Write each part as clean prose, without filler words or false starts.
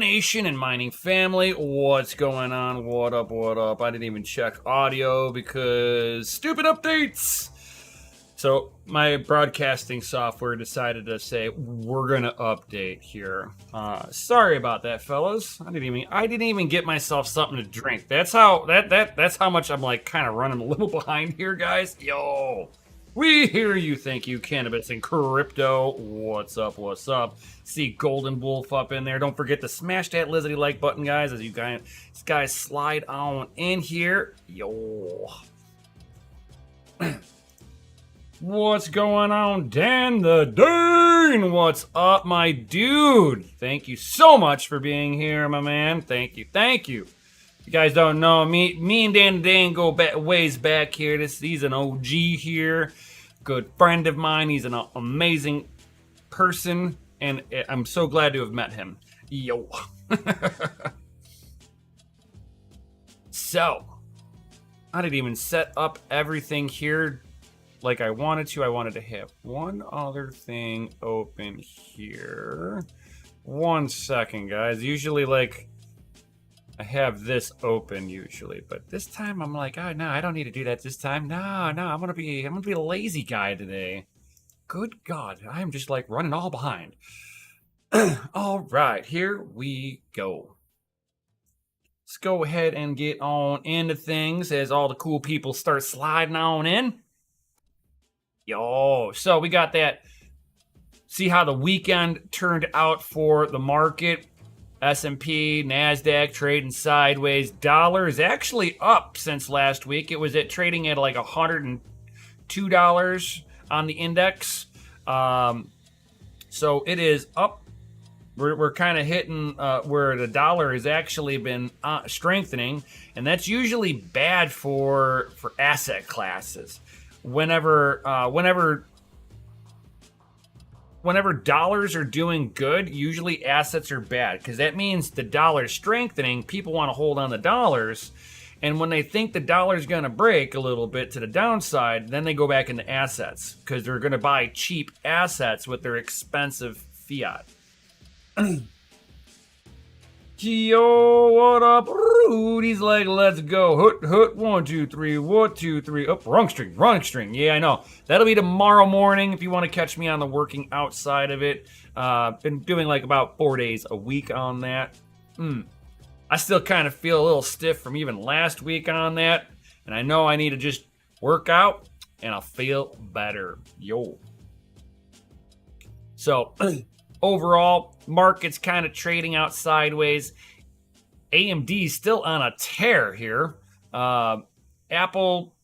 Nation and mining family, what's going on? What up, what up? I didn't even check audio because stupid updates. So my broadcasting software decided to say we're gonna update here. Sorry about that, fellas. I didn't even get myself something to drink. That's how much I'm like kind of running a little behind here, guys. Yo. We hear you, thank you, cannabis and crypto. What's up, what's up? See Golden Wolf up in there. Don't forget to smash that lizardy like button, guys, as you guys slide on in here. Yo. What's going on, Dan the Dane? What's up, my dude? Thank you so much for being here, my man. Thank you, thank you. You guys don't know me and Dan the Dane go ways back here. He's an OG here, good friend of mine. He's an amazing person, and I'm so glad to have met him. Yo. So, I didn't even set up everything here like I wanted to. I wanted to have one other thing open here. 1 second, guys. Usually, like, I have this open usually, but this time I'm like, oh no, I don't need to do that this time. No, I'm gonna be a lazy guy today. Good God, I'm just like running all behind. All right, here we go. Let's go ahead and get on into things as all the cool people start sliding on in. Yo, so we got that. See how the weekend turned out for the market. S&P, NASDAQ trading sideways. Dollar is actually up since last week. It was trading at like $102 on the index. So it is up. We're kind of hitting where the dollar has actually been strengthening, and that's usually bad for asset classes. Whenever dollars are doing good, usually assets are bad because that means the dollar's strengthening. People want to hold on the dollars. And when they think the dollar's going to break a little bit to the downside, then they go back into assets because they're going to buy cheap assets with their expensive fiat. Yo, what up? Rudy's like, let's go. Hoot, 1, 2, 3, 1, 2, 3. Oh, wrong string. Yeah, I know. That'll be tomorrow morning if you want to catch me on the working outside of it. Been doing like about 4 days a week on that. I still kind of feel a little stiff from even last week on that. And I know I need to just work out and I'll feel better. Yo. So, overall, market's kind of trading out sideways. AMD still on a tear here. Apple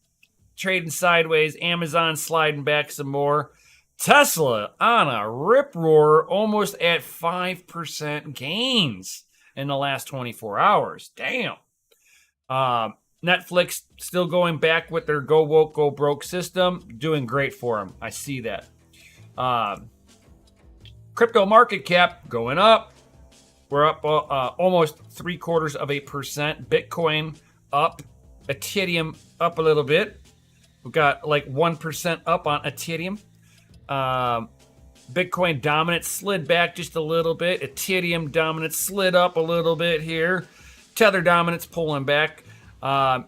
trading sideways. Amazon sliding back some more. Tesla on a rip roar, almost at 5% gains in the last 24 hours. Damn. Netflix still going back with their go woke, go broke system. Doing great for them. I see that. Crypto market cap going up. We're up almost 0.75%. Bitcoin up. Ethereum up a little bit. We've got like 1% up on Ethereum. Bitcoin dominance slid back just a little bit. Ethereum dominance slid up a little bit here. Tether dominance pulling back.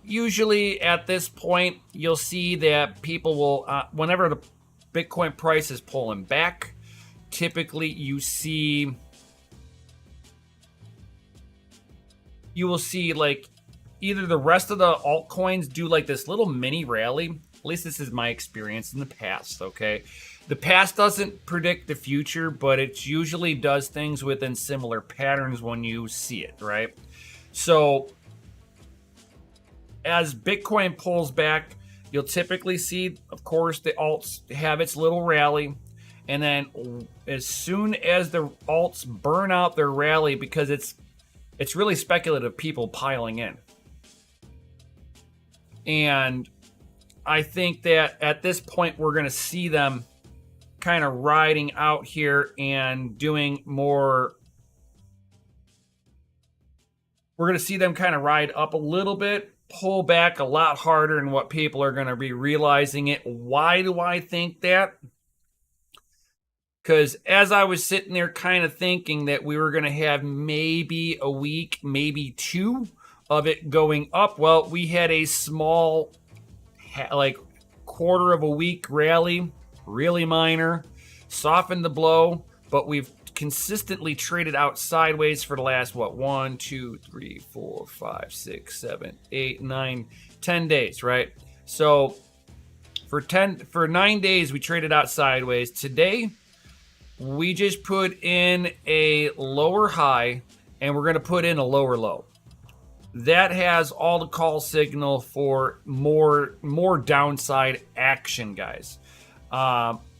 Usually at this point, you'll see that people will, whenever the Bitcoin price is pulling back, typically you will see like either the rest of the altcoins do like this little mini rally. At least this is my experience in the past, okay? The past doesn't predict the future, but it usually does things within similar patterns when you see it, right? So as Bitcoin pulls back, you'll typically see, of course, the alts have its little rally. And then as soon as the alts burn out their rally, because it's really speculative people piling in. And I think that at this point, we're going to see them kind of riding out here and doing more. We're going to see them kind of ride up a little bit, pull back a lot harder than what people are going to be realizing it. Why do I think that? Because as I was sitting there kind of thinking that we were going to have maybe a week, maybe two of it going up, well, we had a small, like quarter of a week rally, really minor, softened the blow, but we've consistently traded out sideways for the last, 1, 2, 3, 4, 5, 6, 7, 8, 9, 10 days, right? So for 9 days, we traded out sideways. Today, we just put in a lower high and we're going to put in a lower low. That has all the call signal for more downside action, guys.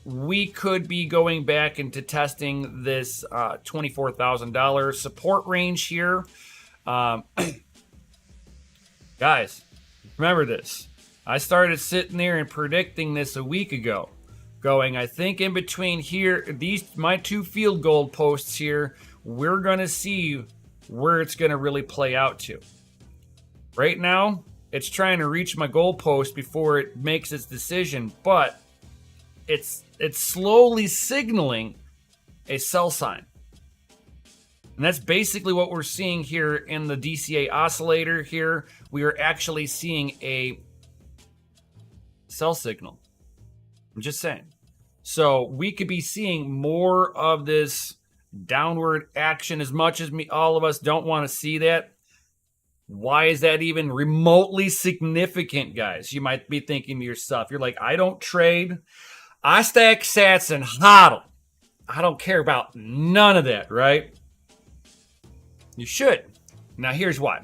We could be going back into testing this $24,000 support range here. Guys, remember this. I started sitting there and predicting this a week ago. Going, I think in between here, my two field goal posts here, we're going to see where it's going to really play out to. Right now, it's trying to reach my goal post before it makes its decision, but it's slowly signaling a sell sign. And that's basically what we're seeing here in the DCA oscillator here. We are actually seeing a sell signal. I'm just saying. So we could be seeing more of this downward action, as much as all of us don't want to see that. Why is that even remotely significant, guys? You might be thinking to yourself, you're like, I don't trade. I stack sats and hodl. I don't care about none of that, right? You should. Now, here's why.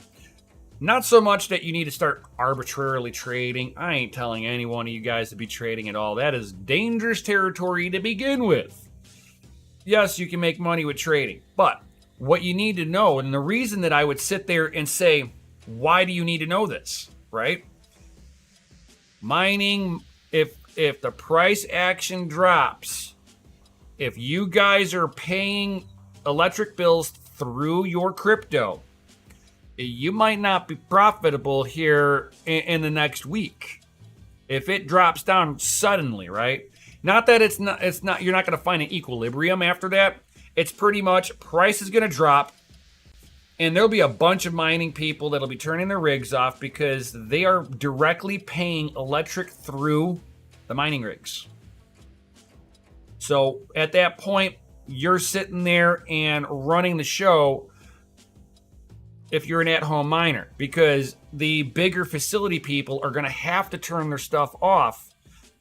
Not so much that you need to start arbitrarily trading. I ain't telling any one of you guys to be trading at all. That is dangerous territory to begin with. Yes, you can make money with trading, but what you need to know, and the reason that I would sit there and say, why do you need to know this, right? Mining, if the price action drops, if you guys are paying electric bills through your crypto, you might not be profitable here in the next week if it drops down suddenly, right? Not that it's not you're not going to find an equilibrium after that. It's pretty much price is going to drop and there'll be a bunch of mining people that'll be turning their rigs off because they are directly paying electric through the mining rigs. So at that point, you're sitting there and running the show if you're an at-home miner, because the bigger facility people are going to have to turn their stuff off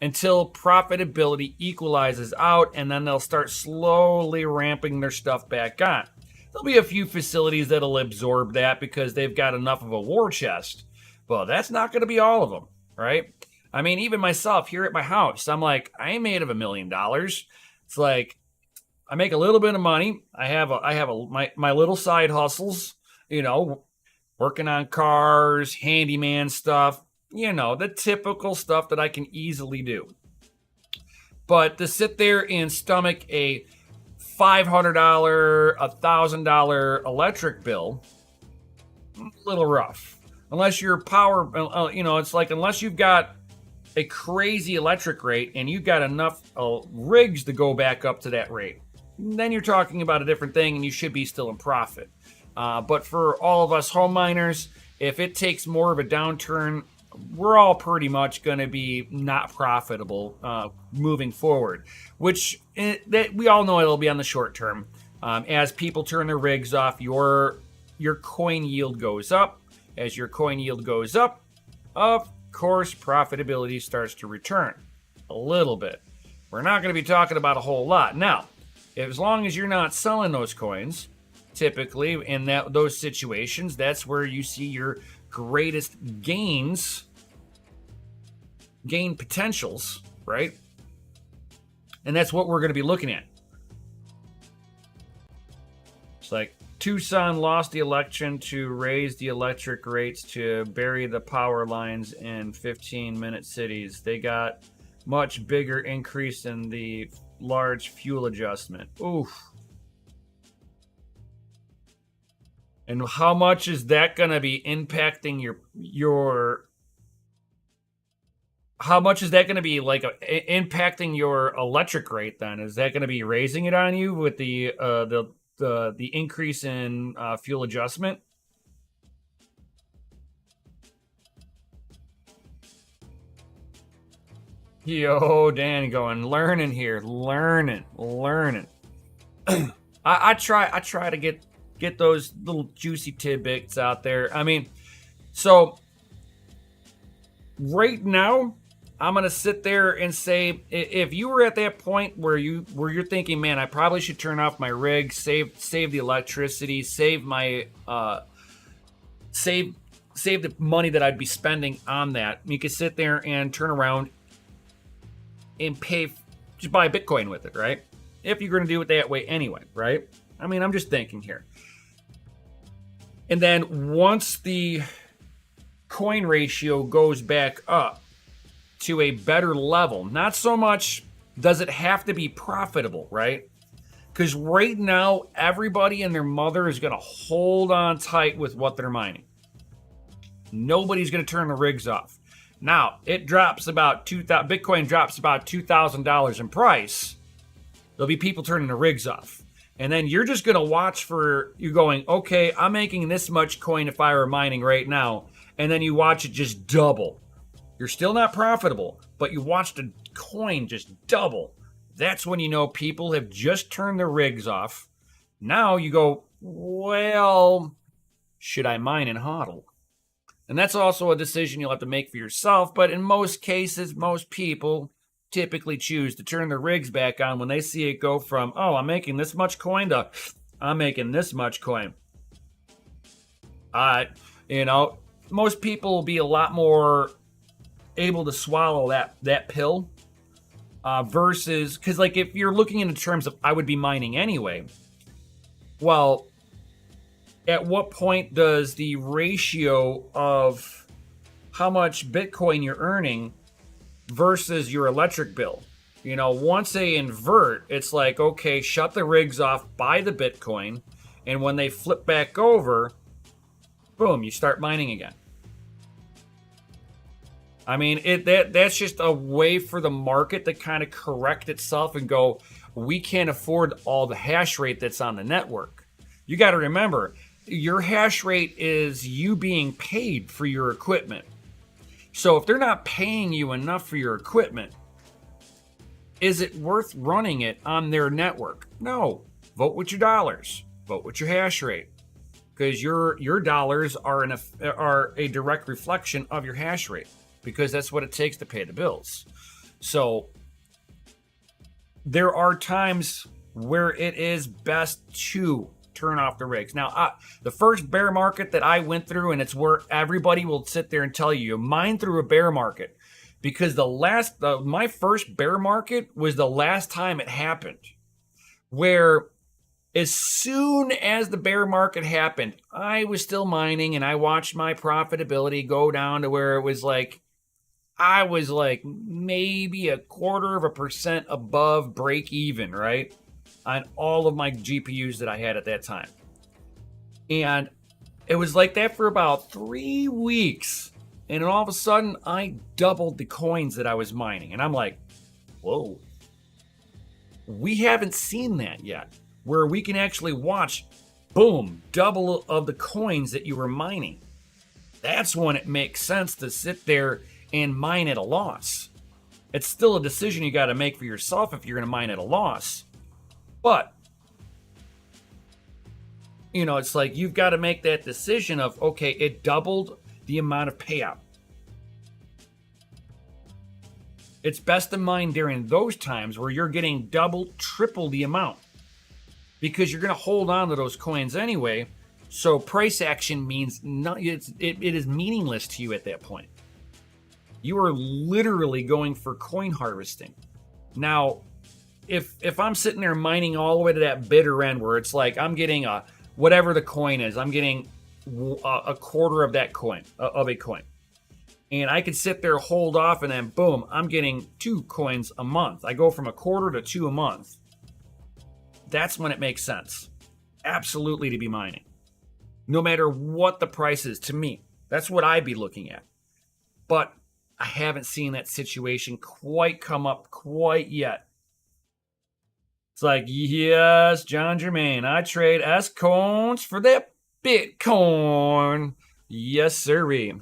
until profitability equalizes out, and then they'll start slowly ramping their stuff back on. There'll be a few facilities that'll absorb that because they've got enough of a war chest, but that's not going to be all of them, right? I mean, even myself here at my house, I'm like, I ain't made of $1 million. It's like, I make a little bit of money. I have my little side hustles. You know, working on cars, handyman stuff, you know, the typical stuff that I can easily do. But to sit there and stomach a $500, $1,000 electric bill, a little rough. Unless you're it's like unless you've got a crazy electric rate and you've got enough rigs to go back up to that rate, then you're talking about a different thing and you should be still in profit. But for all of us home miners, if it takes more of a downturn, we're all pretty much going to be not profitable moving forward, which that we all know it'll be on the short term. As people turn their rigs off, your coin yield goes up. As your coin yield goes up, of course, profitability starts to return a little bit. We're not going to be talking about a whole lot. Now, as long as you're not selling those coins, typically in those situations, that's where you see your greatest gain potentials, right? And that's what we're going to be looking at. It's like Tucson lost the election to raise the electric rates to bury the power lines in 15-minute cities. They got much bigger increase in the large fuel adjustment. Oof. And how much is that going to be impacting your How much is that going to be like impacting your electric rate? Then is that going to be raising it on you with the increase in fuel adjustment? Yo, Dan, going learning here, learning. I try to get those little juicy tidbits out there. I mean, so right now, I'm gonna sit there and say, if you were at that point where you're thinking, man, I probably should turn off my rig, save the electricity, save my save the money that I'd be spending on that. You could sit there and turn around and just buy Bitcoin with it, right? If you're gonna do it that way anyway, right? I mean, I'm just thinking here. And then once the coin ratio goes back up to a better level, not so much does it have to be profitable, right? Because right now, everybody and their mother is going to hold on tight with what they're mining. Nobody's going to turn the rigs off. Now, it drops about Bitcoin drops about $2,000 in price. There'll be people turning the rigs off. And then you're just going to watch for you going, okay, I'm making this much coin if I were mining right now. And then you watch it just double. You're still not profitable, but you watched a coin just double. That's when you know people have just turned their rigs off. Now you go, well, should I mine and hodl? And that's also a decision you'll have to make for yourself. But in most cases, most people typically choose to turn their rigs back on when they see it go from, oh, I'm making this much coin to I'm making this much coin. Most people will be a lot more able to swallow that pill versus, because like if you're looking in terms of I would be mining anyway, well, at what point does the ratio of how much Bitcoin you're earning versus your electric bill, once they invert, it's like, okay, shut the rigs off, buy the Bitcoin, and when they flip back over, boom, you start mining again. I mean, that's just a way for the market to kind of correct itself and go, we can't afford all the hash rate that's on the network. You got to remember, your hash rate is you being paid for your equipment. So if they're not paying you enough for your equipment, is it worth running it on their network? No. Vote with your dollars. Vote with your hash rate. Because your dollars are a direct reflection of your hash rate. Because that's what it takes to pay the bills. So there are times where it is best to turn off the rigs. Now, the first bear market that I went through, and it's where everybody will sit there and tell you mine through a bear market, because my first bear market was the last time it happened, where as soon as the bear market happened, I was still mining and I watched my profitability go down to where it was like, I was like maybe 0.25% above break even, right? On all of my GPUs that I had at that time. And it was like that for about 3 weeks. And then all of a sudden, I doubled the coins that I was mining. And I'm like, whoa. We haven't seen that yet. Where we can actually watch, boom, double of the coins that you were mining. That's when it makes sense to sit there and mine at a loss. It's still a decision you got to make for yourself if you're going to mine at a loss. But, it's like you've got to make that decision of, okay, it doubled the amount of payout. It's best to mine during those times where you're getting double, triple the amount. Because you're going to hold on to those coins anyway. So price action means it is meaningless to you at that point. You are literally going for coin harvesting. Now, if I'm sitting there mining all the way to that bitter end where it's like I'm getting whatever the coin is, I'm getting a quarter of that coin, of a coin. And I could sit there, hold off, and then boom, I'm getting 2 coins a month. I go from a quarter to 2 a month. That's when it makes sense. Absolutely to be mining. No matter what the price is to me. That's what I'd be looking at. But I haven't seen that situation quite come up quite yet. It's like, yes, John Germain, I trade S coins for that Bitcoin. Yes, sirree.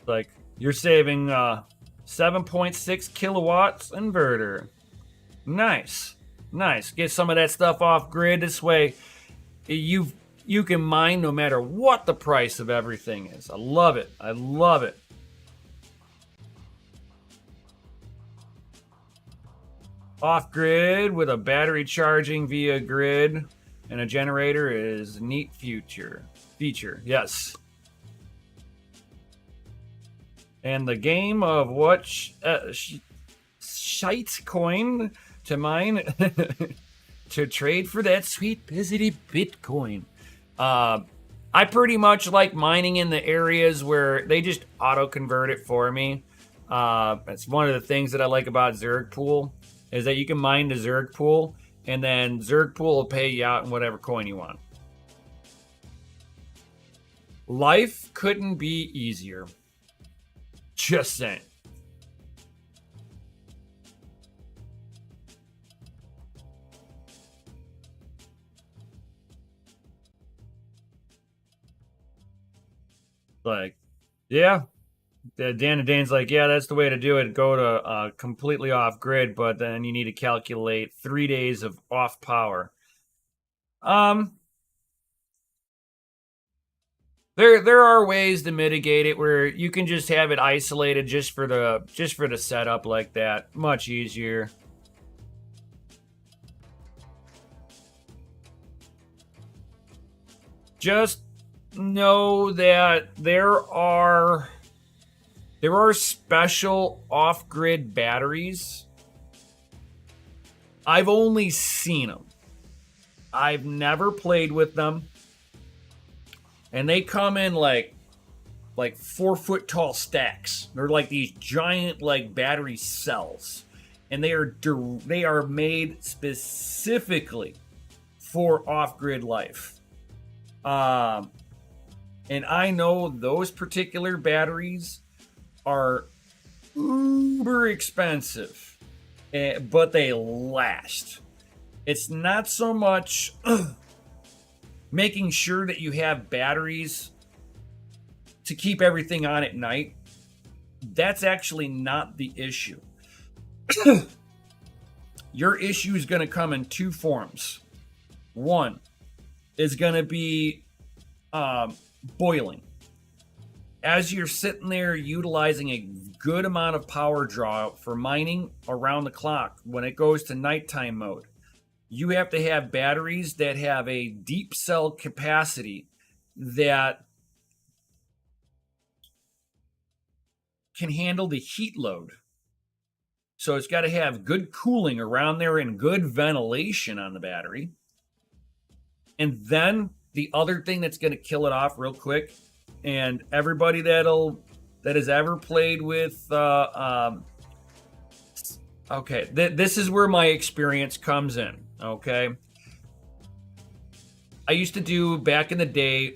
Like, you're saving 7.6 kilowatts inverter. Nice. Nice. Get some of that stuff off grid. This way, you can mine no matter what the price of everything is. I love it. I love it. Off grid with a battery charging via grid and a generator is neat feature. Yes. And the game of what shite coin to mine to trade for that sweet pizzity Bitcoin. I pretty much like mining in the areas where they just auto convert it for me. It's one of the things that I like about Zerg Pool is that you can mine the Zerg Pool, and then Zerg Pool will pay you out in whatever coin you want. Life couldn't be easier. Just saying. Like, yeah. Dan and Dane's like, yeah, that's the way to do it. Go to completely off grid, but then you need to calculate 3 days of off power. There are ways to mitigate it where you can just have it isolated just for the setup like that. Much easier. Just know that there are special off-grid batteries. I've only seen them. I've never played with them. And they come in like 4 foot tall stacks. They're like these giant like battery cells. And they are made specifically for off-grid life. And I know those particular batteries are uber expensive, but they last. It's not so much making sure that you have batteries to keep everything on at night. That's actually not the issue. Your issue is going to come in 2 forms. One is going to be boiling. As you're sitting there utilizing a good amount of power draw for mining around the clock, when it goes to nighttime mode, you have to have batteries that have a deep cell capacity that can handle the heat load. So it's got to have good cooling around there and good ventilation on the battery. And then the other thing that's going to kill it off real quick, and everybody that has ever played with this is where my experience comes in. Okay, back in the day,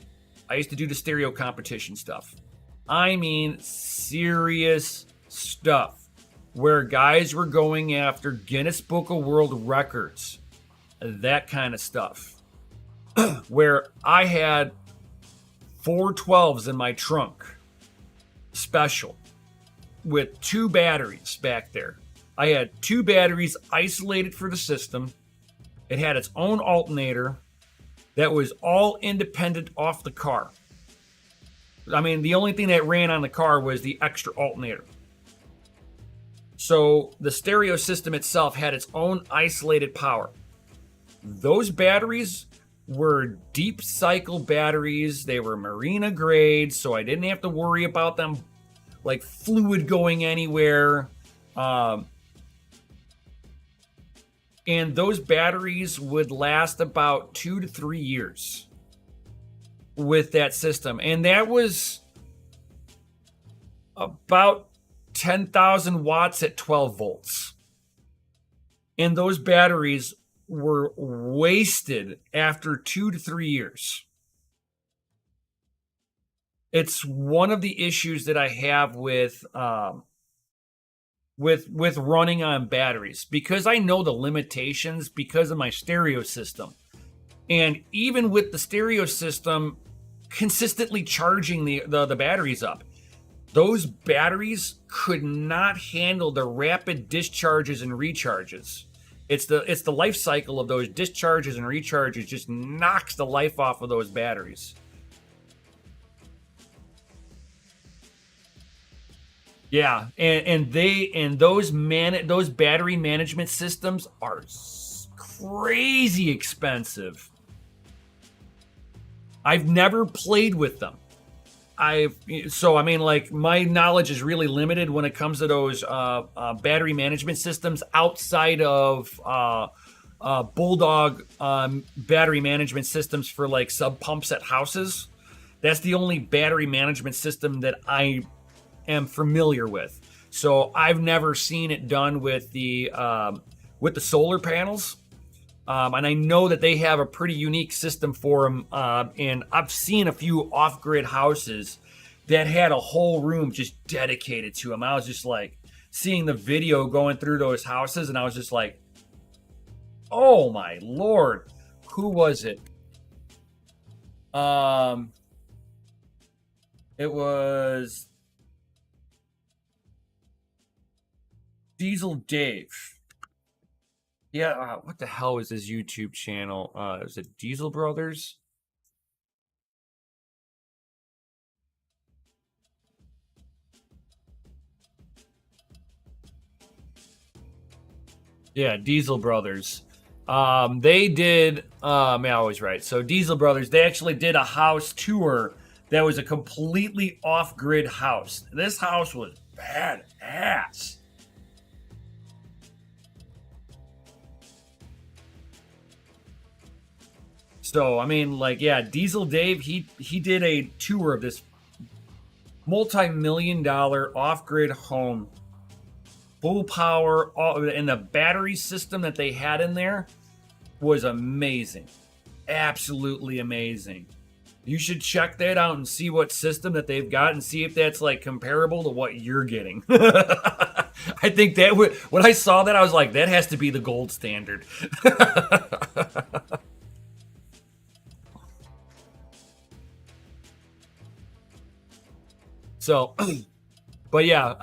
I used to do the stereo competition stuff. I mean, serious stuff where guys were going after Guinness Book of World Records, that kind of stuff. Where I had 412s in my trunk, special, with 2 batteries back there. I had 2 batteries isolated for the system. It had its own alternator that was all independent off the car. I mean, the only thing that ran on the car was the extra alternator. So the stereo system itself had its own isolated power. Those batteries were deep cycle batteries. They were marina grade, so I didn't have to worry about them like fluid going anywhere. And those batteries would last about 2 to 3 years with that system. And that was about 10,000 watts at 12 volts. and those batteries were wasted after 2 to 3 years. It's one of the issues that I have with running on batteries, because I know the limitations because of my stereo system. And even with the stereo system consistently charging the batteries up, those batteries could not handle the rapid discharges and recharges. It's the life cycle of those discharges and recharges just knocks the life off of those batteries. Yeah, and those battery management systems are crazy expensive. I've never played with them. So I mean, like, my knowledge is really limited when it comes to those battery management systems outside of Bulldog battery management systems for like sub pumps at houses. That's the only battery management system that I am familiar with. So I've never seen it done with the solar panels. And I know that they have a pretty unique system for them. And I've seen a few off-grid houses that had a whole room just dedicated to them. I was just like seeing the video going through those houses, and I was just like, oh my Lord, who was it? It was Diesel Dave. Yeah, what the hell is his YouTube channel? Is it Diesel Brothers? Yeah, Diesel Brothers. They did, yeah, I was right. So Diesel Brothers, they actually did a house tour that was a completely off-grid house. This house was badass. So I mean, like, yeah, Diesel Dave, he did a tour of this multi-million-dollar off-grid home, full power, and the battery system that they had in there was amazing, absolutely amazing. You should check that out and see what system that they've got and see if that's like comparable to what you're getting. I think that when I saw that, I was like, that has to be the gold standard. So, but yeah,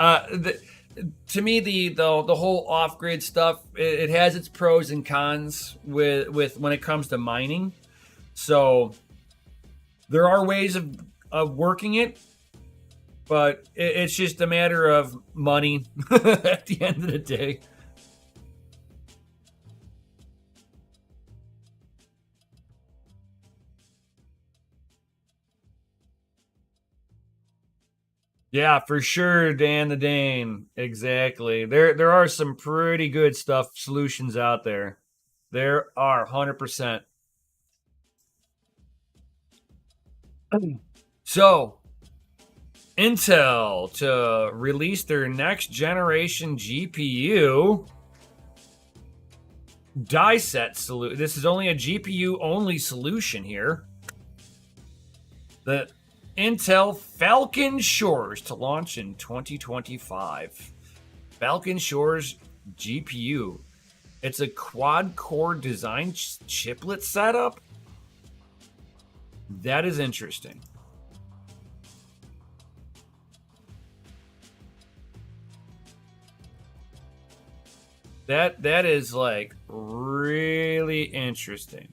to me, the whole off grid stuff, it has its pros and cons with when it comes to mining. So there are ways of working it, but it's just a matter of money at the end of the day. Yeah, for sure, Dan the Dane. Exactly. There are some pretty good stuff solutions out there. There are 100%. So, Intel to release their next generation GPU die set solution. This is only a GPU only solution here. The Intel Falcon Shores to launch in 2025. Falcon Shores GPU. It's a quad core design chiplet setup. That is interesting. That is like really interesting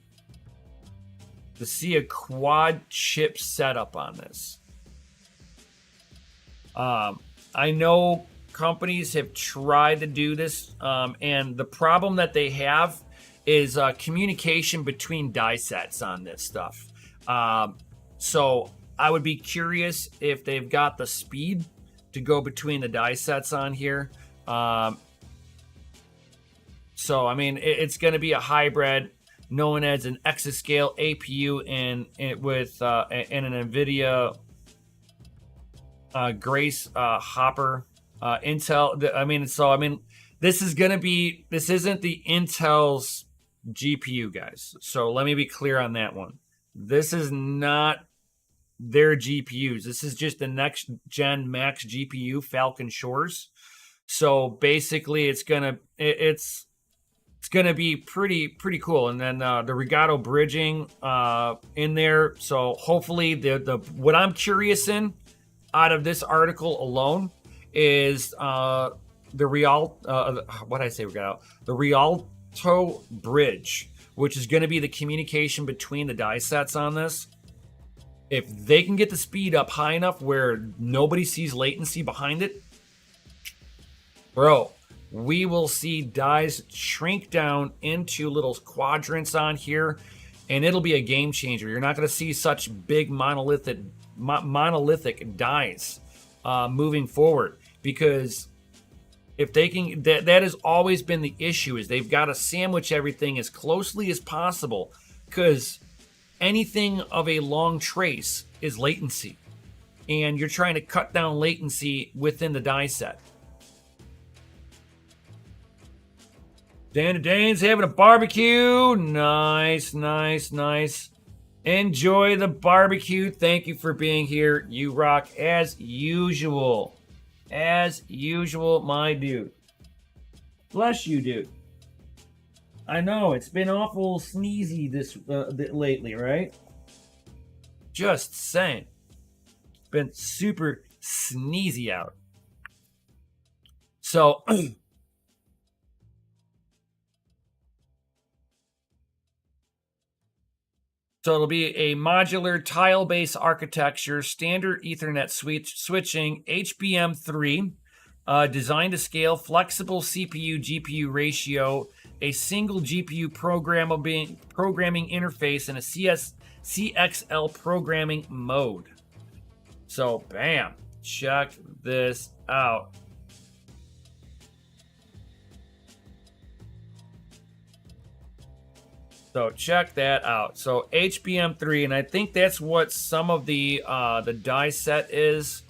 to see a quad chip setup on this. I know companies have tried to do this, and the problem that they have is communication between die sets on this stuff. So I would be curious if they've got the speed to go between the die sets on here. So I mean, it's going to be a hybrid, known as an exascale APU and with and an NVIDIA Grace Hopper Intel. I mean, this isn't the Intel's GPU, guys. So let me be clear on that one. This is not their GPUs. This is just the next gen max GPU Falcon Shores. So basically, it's gonna be pretty cool. And then the Regato bridging in there. So hopefully, the what I'm curious in out of this article alone is the what did I say? The Rialto bridge, which is going to be the communication between the die sets on this. If they can get the speed up high enough where nobody sees latency behind it, bro, we will see dies shrink down into little quadrants on here, and it'll be a game changer. You're not going to see such big monolithic dies moving forward, because if they can, that has always been the issue, is they've got to sandwich everything as closely as possible, because anything of a long trace is latency, and you're trying to cut down latency within the die set. Dane's having a barbecue. Nice. Enjoy the barbecue. Thank you for being here. You rock as usual. As usual, my dude. Bless you, dude. I know, it's been awful sneezy this lately, right? Just saying. It's been super sneezy out. So, it'll be a modular tile-based architecture, standard Ethernet switching, HBM3, designed to scale, flexible CPU-GPU ratio, a single GPU programming interface, and a CXL programming mode. So, bam, check this out. So check that out. So HBM3, and I think that's what some of the die set is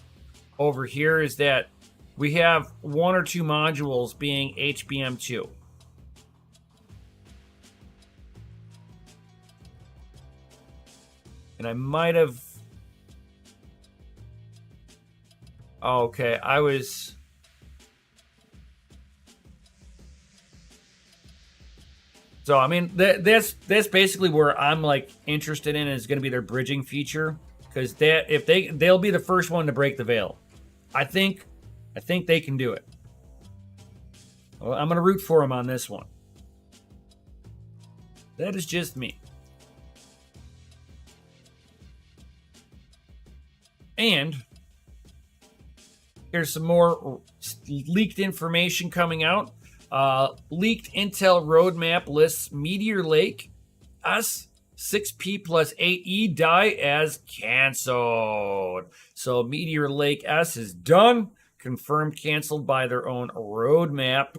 over here, is that we have one or two modules being HBM2. And I might have... Okay, I was... So, I mean, that's basically where I'm, like, interested in, is going to be their bridging feature. Because they'll be the first one to break the veil. I think they can do it. Well, I'm going to root for them on this one. That is just me. And here's some more leaked information coming out. Leaked Intel roadmap lists Meteor Lake S6P plus 8E die as canceled. So Meteor Lake S is done. Confirmed canceled by their own roadmap.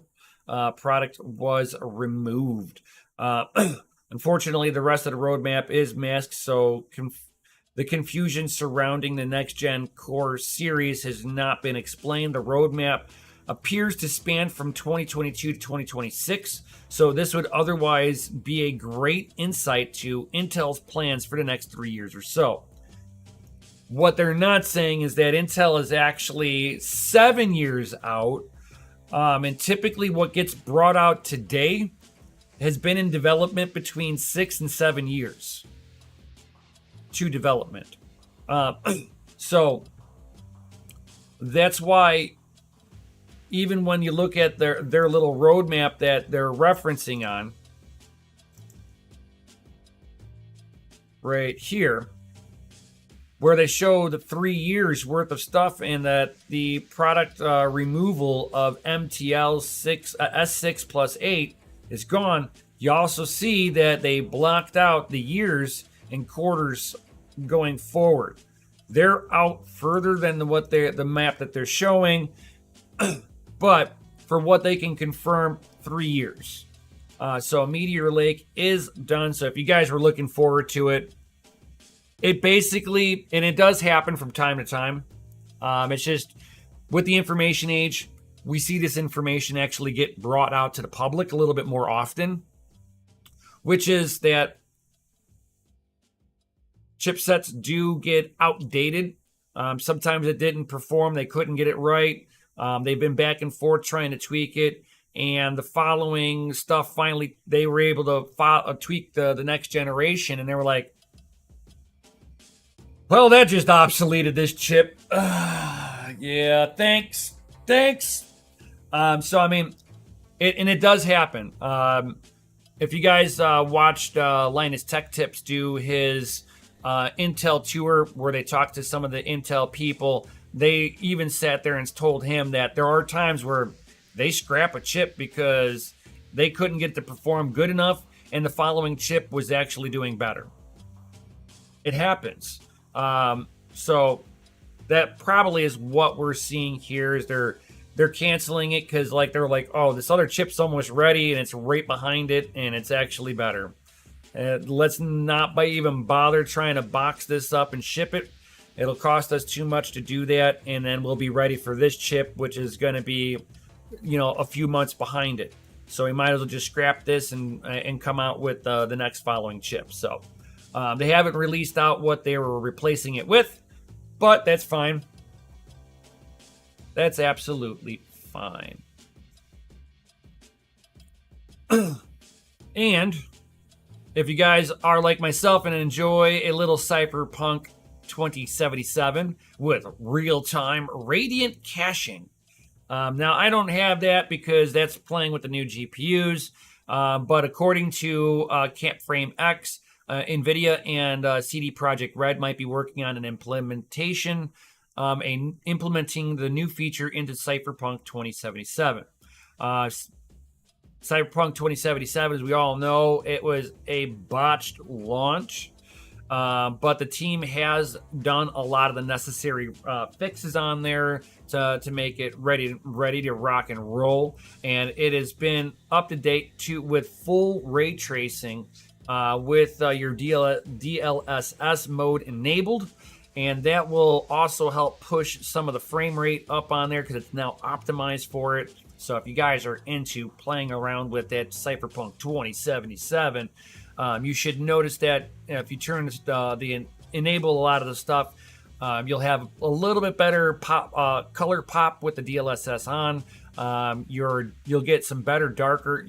Product was removed. Unfortunately, the rest of the roadmap is masked, so the confusion surrounding the next-gen Core series has not been explained. The roadmap appears to span from 2022 to 2026, so this would otherwise be a great insight to Intel's plans for the next 3 years or so. What they're not saying is that Intel is actually 7 years out, and typically what gets brought out today has been in development between 6 and 7 years to development. So that's why even when you look at their little roadmap that they're referencing on right here, where they show the 3 years worth of stuff and that the product removal of MTL S6 plus 8 is gone, you also see that they blocked out the years and quarters going forward. They're out further than the map that they're showing, but for what they can confirm, 3 years. So Meteor Lake is done. So if you guys were looking forward to it, it basically, and it does happen from time to time. It's just with the information age, we see this information actually get brought out to the public a little bit more often, which is that chipsets do get outdated. Sometimes it didn't perform. They couldn't get it right. They've been back and forth trying to tweak it. And the following stuff, finally, they were able to tweak the next generation. And they were like, well, that just obsoleted this chip. Yeah, thanks. So, I mean, it does happen. If you guys watched Linus Tech Tips do his Intel tour where they talked to some of the Intel people, they even sat there and told him that there are times where they scrap a chip because they couldn't get it to perform good enough, and the following chip was actually doing better. It happens. So that probably is what we're seeing here. Is they're canceling it because they're like, oh, this other chip's almost ready and it's right behind it and it's actually better. Let's not even bother trying to box this up and ship it. It'll cost us too much to do that, and then we'll be ready for this chip, which is going to be, a few months behind it. So we might as well just scrap this and come out with the next following chip. So they haven't released out what they were replacing it with, but that's fine. That's absolutely fine. And if you guys are like myself and enjoy a little Cyberpunk 2077 with real-time radiant caching. Now, I don't have that because that's playing with the new GPUs, but according to Capframe X, NVIDIA and CD Projekt Red might be working on an implementing the new feature into Cyberpunk 2077. Cyberpunk 2077, as we all know, it was a botched launch, but the team has done a lot of the necessary fixes on there to make it ready to rock and roll, and it has been up to date with full ray tracing with your DLSS mode enabled. And that will also help push some of the frame rate up on there because it's now optimized for it. So if you guys are into playing around with that Cyberpunk 2077, you should notice that if you turn enable a lot of the stuff, you'll have a little bit better color pop with the DLSS on. You'll get some better darker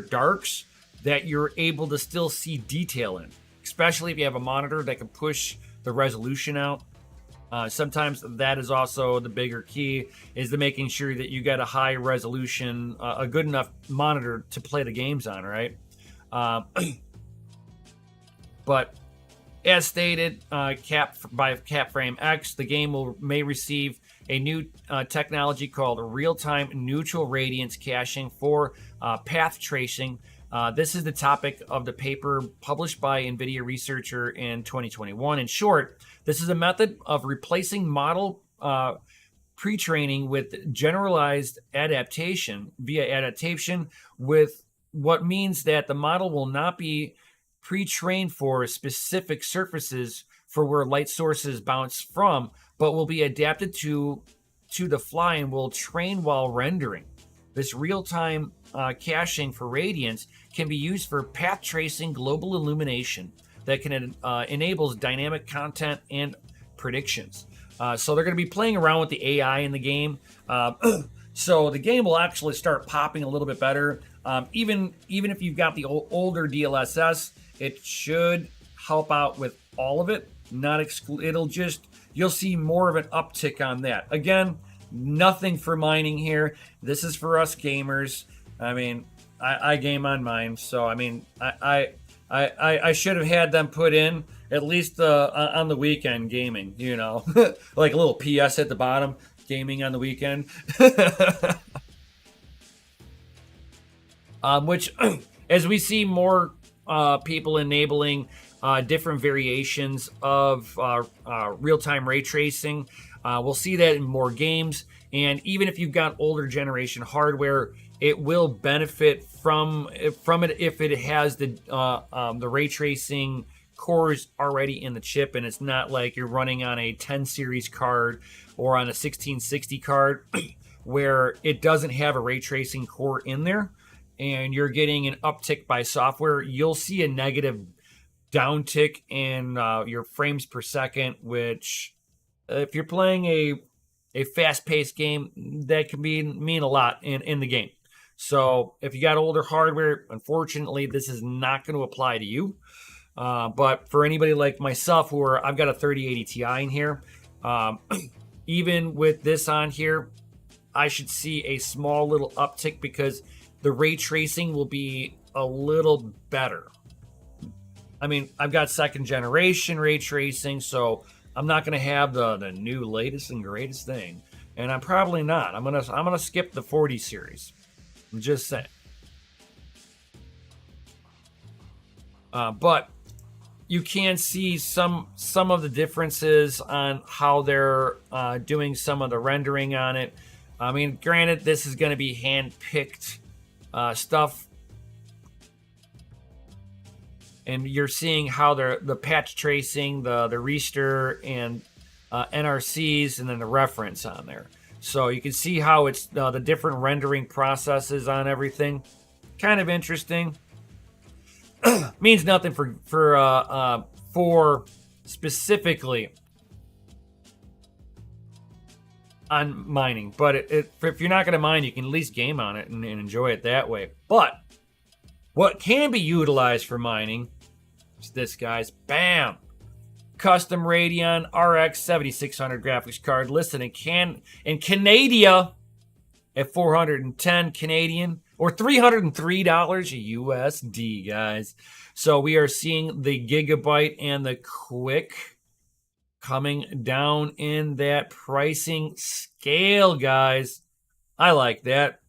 darks that you're able to still see detail in, especially if you have a monitor that can push the resolution out. Sometimes that is also the bigger key, is to making sure that you got a high resolution, a good enough monitor to play the games on, right? But as stated, by Capframe X, the game may receive a new technology called real-time neutral radiance caching for path tracing. This is the topic of the paper published by NVIDIA researcher in 2021. In short, this is a method of replacing model pre-training with generalized adaptation via adaptation, with what means that the model will not be pre-trained for specific surfaces for where light sources bounce from, but will be adapted to the fly and will train while rendering. This real-time caching for radiance can be used for path tracing global illumination that can enables dynamic content and predictions. So they're going to be playing around with the AI in the game. So the game will actually start popping a little bit better. Even if you've got the older DLSS, it should help out with all of it. Not exclude. You'll see more of an uptick on that. Again, nothing for mining here. This is for us gamers. I mean, I game on mine, so I mean, I should have had them put in at least on the weekend gaming. Like a little PS at the bottom, gaming on the weekend. Which, as we see more people enabling different variations of real-time ray tracing, we'll see that in more games. And even if you've got older generation hardware, it will benefit from it if it has the ray tracing cores already in the chip, and it's not like you're running on a 10 series card or on a 1660 card where it doesn't have a ray tracing core in there and you're getting an uptick by software, you'll see a negative downtick in your frames per second, which if you're playing a fast-paced game, that can mean a lot in the game. So if you got older hardware, unfortunately, this is not going to apply to you. But for anybody like myself, I've got a 3080 Ti in here, even with this on here, I should see a small little uptick because the ray tracing will be a little better. I mean, I've got second generation ray tracing, so I'm not going to have the new latest and greatest thing, and I'm probably not. I'm gonna skip the 40 series. I'm just saying. But you can see some of the differences on how they're doing some of the rendering on it. I mean, granted, this is going to be hand-picked stuff. And you're seeing how the patch tracing, the register, and NRCs, and then the reference on there. So you can see how it's the different rendering processes on everything. Kind of interesting. Means nothing for specifically on mining, but if you're not going to mine, you can at least game on it and enjoy it that way. But what can be utilized for mining is this, guys. Bam! Custom Radeon RX 7600 graphics card listed in Canada at 410 Canadian or $303 USD, guys. So we are seeing the Gigabyte and the Quick coming down in that pricing scale, guys. I like that.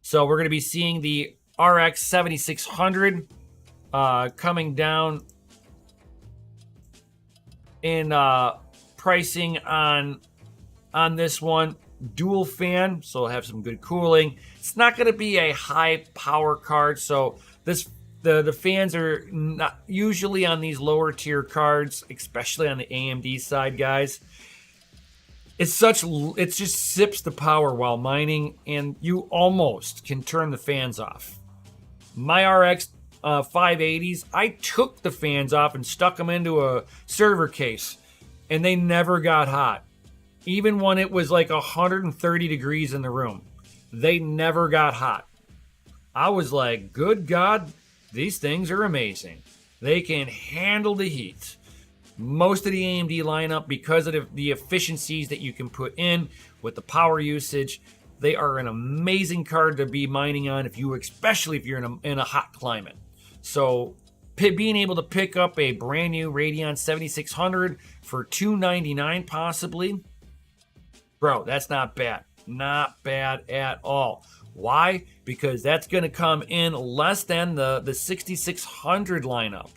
So we're going to be seeing the RX 7600 coming down in pricing on this one. Dual fan, so it'll have some good cooling. It's not going to be a high power card, so the fans are not usually on these lower tier cards, especially on the AMD side, guys. It just sips the power while mining, and you almost can turn the fans off. My RX 580s, I took the fans off and stuck them into a server case, and they never got hot. Even when it was like 130 degrees in the room, they never got hot. I was like, good God, these things are amazing. They can handle the heat. Most of the AMD lineup, because of the efficiencies that you can put in with the power usage, they are an amazing card to be mining on, especially if you're in a hot climate. So being able to pick up a brand new Radeon 7600 for $299 possibly, bro, that's not bad. Not bad at all. Why? Because that's going to come in less than the 6600 lineup.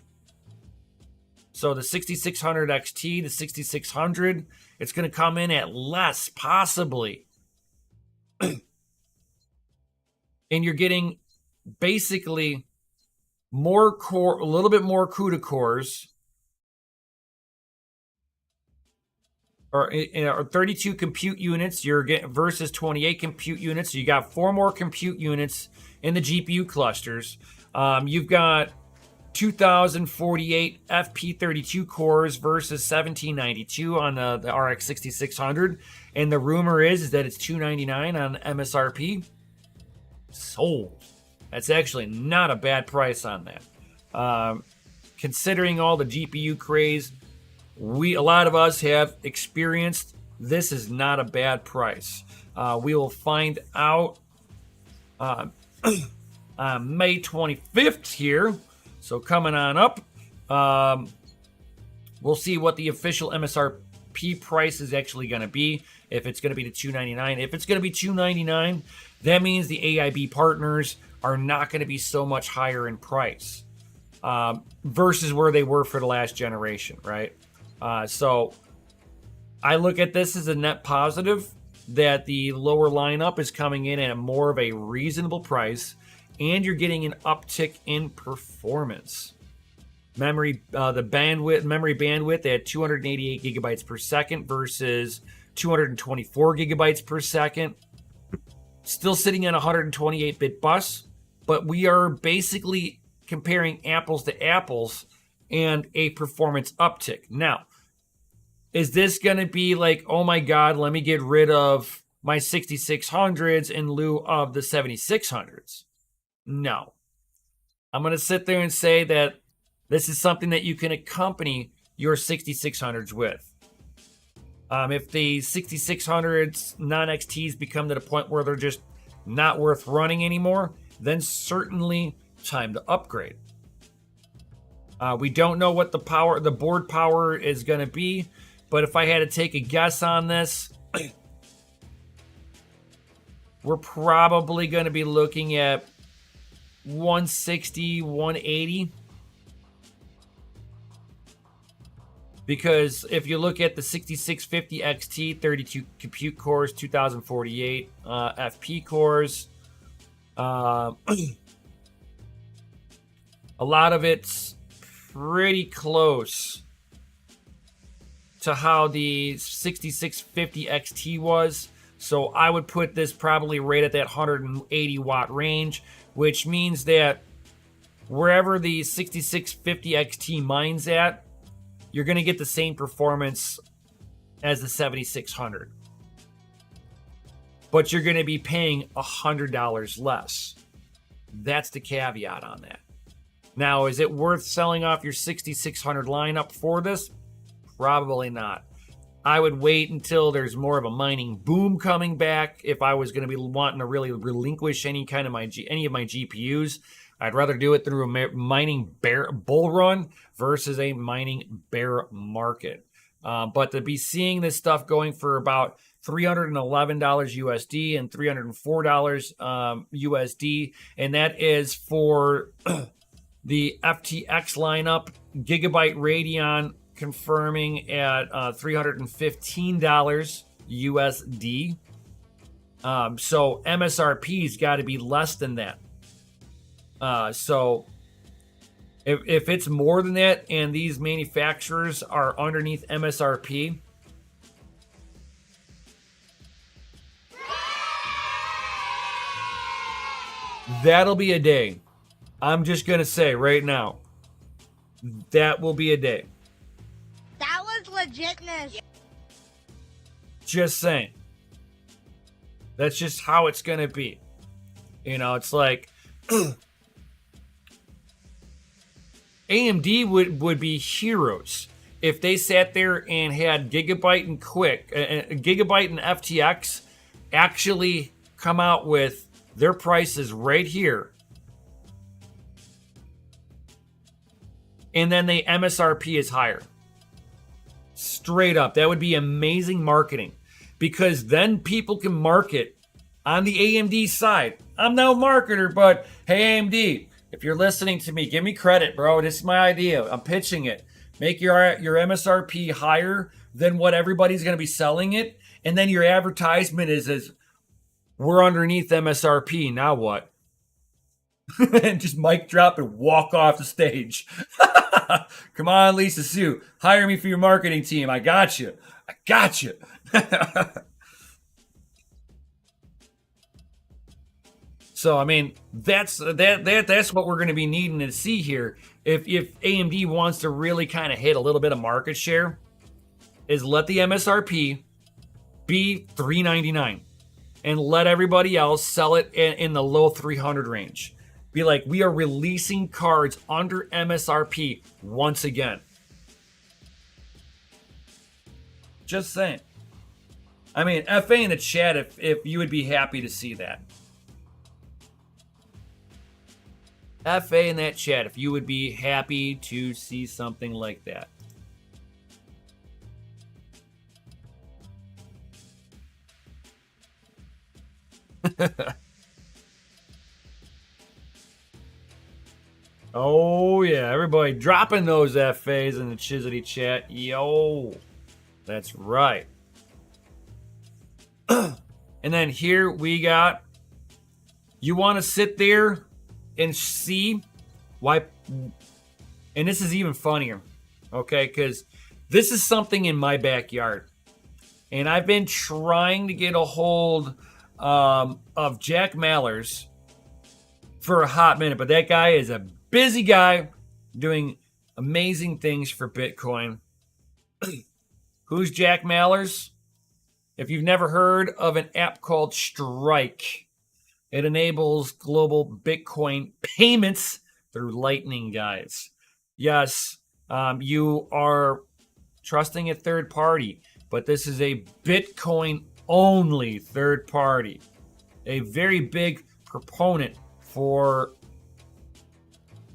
So the 6600 XT, the 6600, it's going to come in at less, possibly. And you're getting basically more core, a little bit more CUDA cores, or 32 compute units you're getting versus 28 compute units. So you got 4 more compute units in the GPU clusters. You've got 2048 FP32 cores versus 1792 on the RX 6600, and the rumor is that it's $299 on MSRP. Sold. That's actually not a bad price on that. Considering all the GPU craze a lot of us have experienced, this is not a bad price. We will find out on May 25th here. So coming on up, we'll see what the official MSRP price is actually going to be. If it's going to be the $299, if it's going to be $299, that means the AIB partners are not going to be so much higher in price versus where they were for the last generation, right? So I look at this as a net positive that the lower lineup is coming in at more of a reasonable price, and you're getting an uptick in performance. Memory bandwidth at 288 gigabytes per second versus 224 gigabytes per second. Still sitting at 128-bit bus, but we are basically comparing apples to apples and a performance uptick. Now, is this going to be like, oh my God, let me get rid of my 6600s in lieu of the 7600s? No. I'm going to sit there and say that this is something that you can accompany your 6600s with. If the 6600s non-XTs become to the point where they're just not worth running anymore, then certainly time to upgrade. We don't know what the board power is going to be, but if I had to take a guess on this, we're probably going to be looking at 160, 180. Because if you look at the 6650 XT, 32 compute cores, 2048 FP cores, a lot of it's pretty close to how the 6650 XT was. So I would put this probably right at that 180 watt range, which means that wherever the 6650 XT mines at, you're going to get the same performance as the 7600. But you're going to be paying $100 less. That's the caveat on that. Now, is it worth selling off your 6600 lineup for this? Probably not. I would wait until there's more of a mining boom coming back. If I was going to be wanting to really relinquish any of my GPUs, I'd rather do it through a mining bull run versus a mining bear market. But to be seeing this stuff going for about $311 USD and $304 USD, and that is for the FTX lineup, Gigabyte Radeon confirming at $315 USD. So MSRP's got to be less than that. So if it's more than that and these manufacturers are underneath MSRP, that'll be a day. I'm just going to say right now, that will be a day. That was legitness. Just saying. That's just how it's going to be. You know, it's like AMD would be heroes if they sat there and had Gigabyte and Gigabyte and FTX actually come out with their prices right here. And then the MSRP is higher. Straight up. That would be amazing marketing. Because then people can market on the AMD side. I'm no marketer, but hey, AMD, if you're listening to me, give me credit, bro. This is my idea. I'm pitching it. Make your MSRP higher than what everybody's going to be selling it. And then your advertisement is we're underneath MSRP. Now what? And just mic drop and walk off the stage. Come on, Lisa Sue. Hire me for your marketing team. I got you. I got you. So, I mean, that's what we're going to be needing to see here. If AMD wants to really kind of hit a little bit of market share, is let the MSRP be $399 and let everybody else sell it in the low 300 range. Be like, we are releasing cards under MSRP once again. Just saying. I mean, FA in the chat if you would be happy to see that. FA in that chat if you would be happy to see something like that. Oh yeah, everybody dropping those FAs in the Chislety chat. Yo, that's right. And then here we got, you want to sit there and see why, and this is even funnier, okay, because this is something in my backyard. And I've been trying to get a hold of Jack Mallers for a hot minute, but that guy is a busy guy doing amazing things for Bitcoin. Who's Jack Mallers? If you've never heard of an app called Strike, it enables global Bitcoin payments through Lightning, guys. Yes, you are trusting a third party, but this is a Bitcoin only third party. A very big proponent for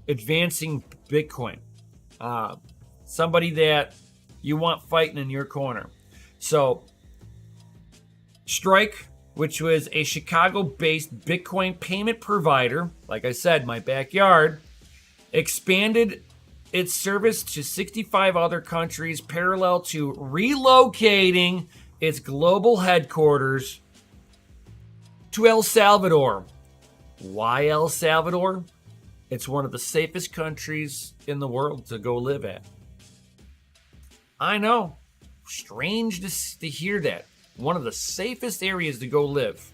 advancing Bitcoin. Somebody that you want fighting in your corner. So, Strike, which was a Chicago-based Bitcoin payment provider, like I said, my backyard, expanded its service to 65 other countries, parallel to relocating its global headquarters to El Salvador. Why El Salvador? It's one of the safest countries in the world to go live at. I know. Strange to hear that. One of the safest areas to go live.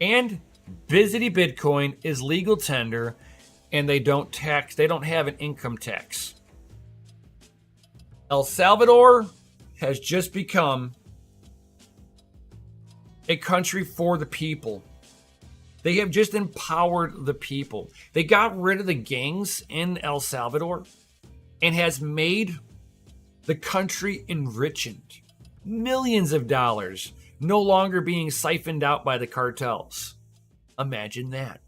And Busy Bitcoin is legal tender, and they don't have an income tax. El Salvador has just become a country for the people. They have just empowered the people. They got rid of the gangs in El Salvador and has made the country enriched. Millions of dollars no longer being siphoned out by the cartels. Imagine that.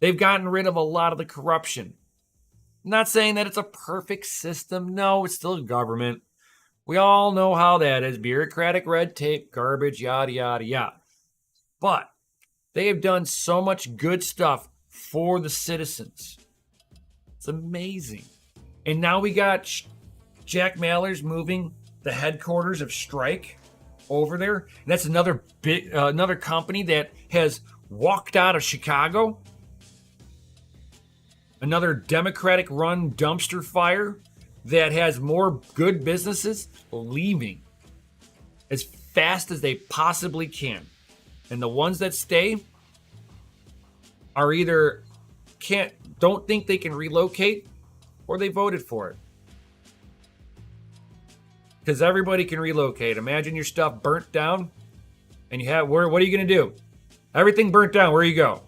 They've gotten rid of a lot of the corruption. I'm not saying that it's a perfect system. No, it's still a government. We all know how that is. Bureaucratic red tape, garbage, yada, yada, yada. But they have done so much good stuff for the citizens. It's amazing. And now we got Jack Mallers moving the headquarters of Strike over there. And that's another company that has walked out of Chicago. Another Democratic-run dumpster fire that has more good businesses leaving as fast as they possibly can. And the ones that stay are either don't think they can relocate, or they voted for it. Because everybody can relocate. Imagine your stuff burnt down, and what are you going to do? Everything burnt down. Where you go?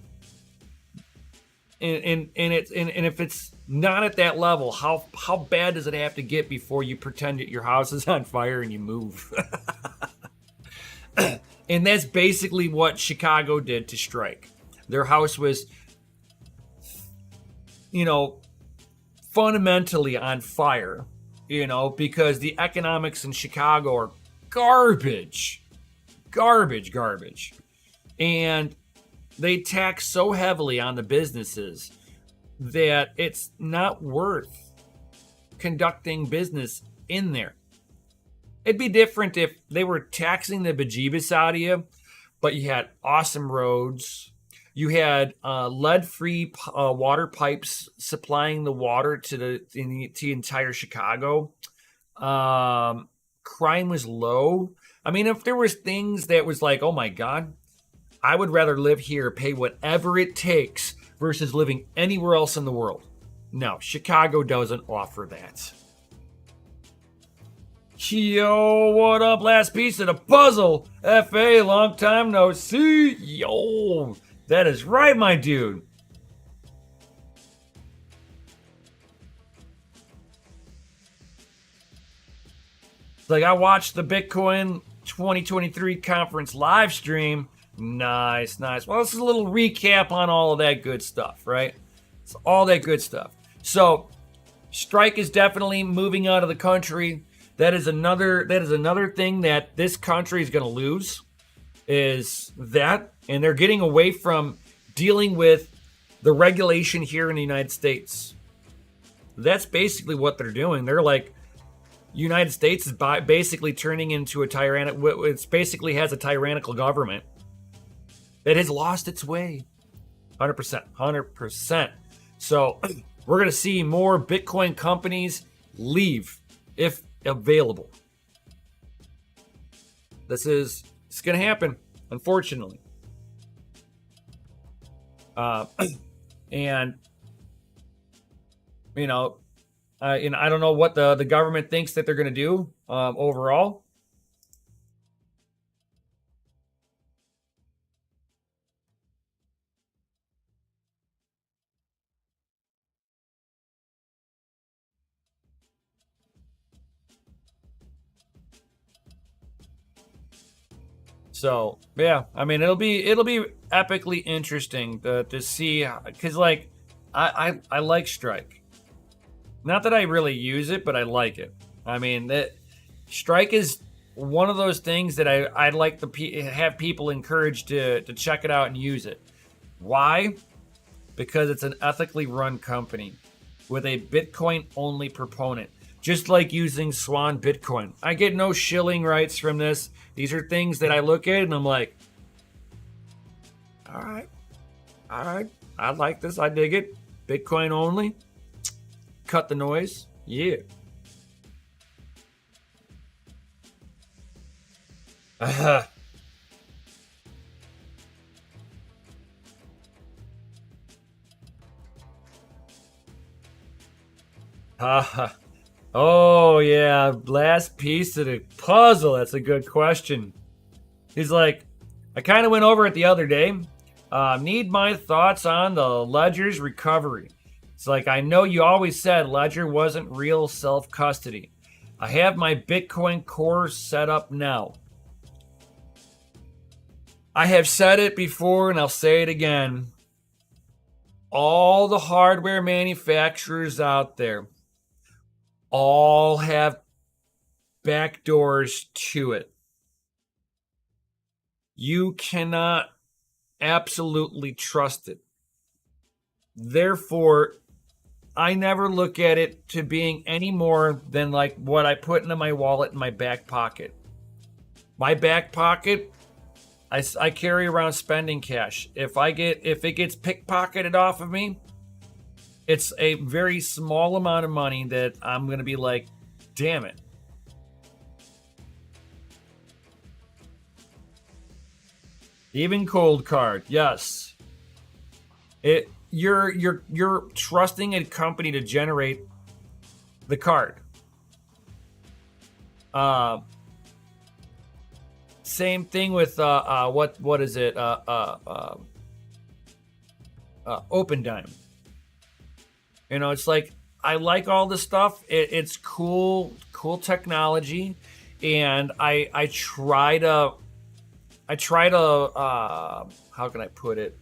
And if it's not at that level, how bad does it have to get before you pretend that your house is on fire and you move? And that's basically what Chicago did to Strike. Their house was, fundamentally on fire, because the economics in Chicago are garbage. And they tax so heavily on the businesses that it's not worth conducting business in there. It'd be different if they were taxing the bejeebus out of you, but you had awesome roads. You had lead-free water pipes supplying the water to the entire Chicago. Crime was low. I mean, if there was things that was like, oh my God, I would rather live here, pay whatever it takes, versus living anywhere else in the world. No, Chicago doesn't offer that. Yo, what up? Last piece of the puzzle. FA, long time no see. Yo, that is right, my dude. Like, I watched the Bitcoin 2023 conference live stream. Nice. Well, this is a little recap on all of that good stuff, right? It's all that good stuff. So, Strike is definitely moving out of the country. That is another thing that this country is going to lose, is that, and they're getting away from dealing with the regulation here in the United States. That's basically what they're doing. They're like, United States is basically turning into it basically has a tyrannical government that has lost its way. 100%. So we're going to see more Bitcoin companies leave if available. It's going to happen, unfortunately. And I don't know what the government thinks that they're going to do overall. So yeah, I mean it'll be epically interesting to see, because like I like Strike. Not that I really use it, but I like it. I mean that Strike is one of those things that I'd like to have people encouraged to check it out and use it. Why? Because it's an ethically run company with a Bitcoin only proponent. Just like using Swan Bitcoin. I get no shilling rights from this. These are things that I look at and I'm like, all right, I like this. I dig it. Bitcoin only. Cut the noise. Yeah. Oh, yeah. Last piece of the puzzle. That's a good question. He's like, I kind of went over it the other day. Need my thoughts on the Ledger's recovery. It's like, I know you always said Ledger wasn't real self-custody. I have my Bitcoin Core set up now. I have said it before and I'll say it again. All the hardware manufacturers out there all have backdoors to it. You cannot absolutely trust it. Therefore, I never look at it to being any more than like what I put into my wallet in my back pocket. My back pocket, I carry around spending cash. If it gets pickpocketed off of me, it's a very small amount of money that I'm going to be like, damn it. Even cold card, yes. You're trusting a company to generate the card. Same thing with what is it? Open Dime. It's like I like all this stuff. It's cool technology, and I try to how can I put it?